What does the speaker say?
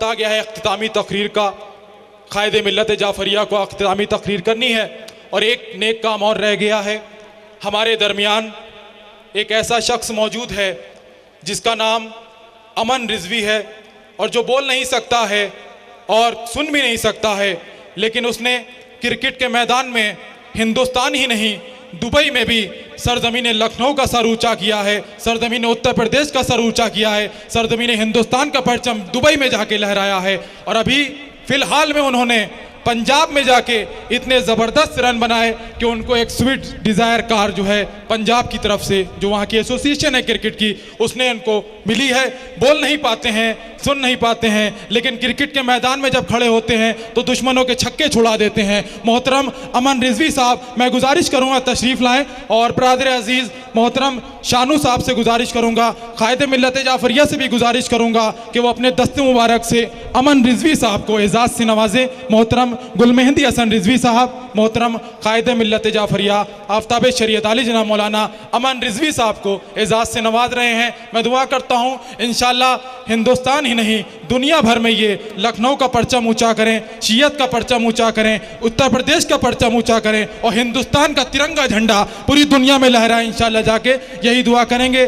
आ गया है अख्तितामी तकरीर का। कायदे मिल्लत जाफरिया को अख्तितामी तकरीर करनी है और एक नेक काम और रह गया है। हमारे दरमियान एक ऐसा शख्स मौजूद है जिसका नाम अमन रिजवी है और जो बोल नहीं सकता है और सुन भी नहीं सकता है, लेकिन उसने क्रिकेट के मैदान में हिंदुस्तान ही नहीं दुबई में भी सरजमीन लखनऊ का सर ऊंचा किया है, सरजमीन उत्तर प्रदेश का सर ऊंचा किया है, सरजमीन हिंदुस्तान का परचम दुबई में जाके लहराया है। और अभी फिलहाल में उन्होंने पंजाब में जाके इतने ज़बरदस्त रन बनाए कि उनको एक स्विफ्ट डिज़ायर कार जो है पंजाब की तरफ से, जो वहाँ की एसोसिएशन है क्रिकेट की, उसने उनको मिली है। बोल नहीं पाते हैं, सुन नहीं पाते हैं, लेकिन क्रिकेट के मैदान में जब खड़े होते हैं तो दुश्मनों के छक्के छुड़ा देते हैं। मोहतरम अमन रिजवी साहब, मैं गुजारिश करूँगा तशरीफ़ लाएँ और बरादर अजीज़ मोहतरम शानू साहब से गुजारिश करूँगा, कायदे मिल्लत जाफरिया से भी गुजारिश करूँगा कि वो अपने दस्ते मुबारक से अमन रिजवी साहब को एजाज़ से नवाजें। मोहतरम गुलमेहंदी हसन रिजवी साहब, मोहतरम कायदे मिल्लत जाफरिया आफ्ताब शरीयत आली जनाब मौलाना अमन रिजवी साहब को एजाज़ से नवाज रहे हैं। मैं दुआ करता हूँ इंशाअल्लाह हिंदुस्तान ही नहीं दुनिया भर में ये लखनऊ का परचम ऊंचा करें, शियत का परचम ऊंचा करें, उत्तर प्रदेश का परचम ऊंचा करें और हिंदुस्तान का तिरंगा झंडा पूरी दुनिया में लहराएं। इंशाअल्लाह जाके यही दुआ करेंगे।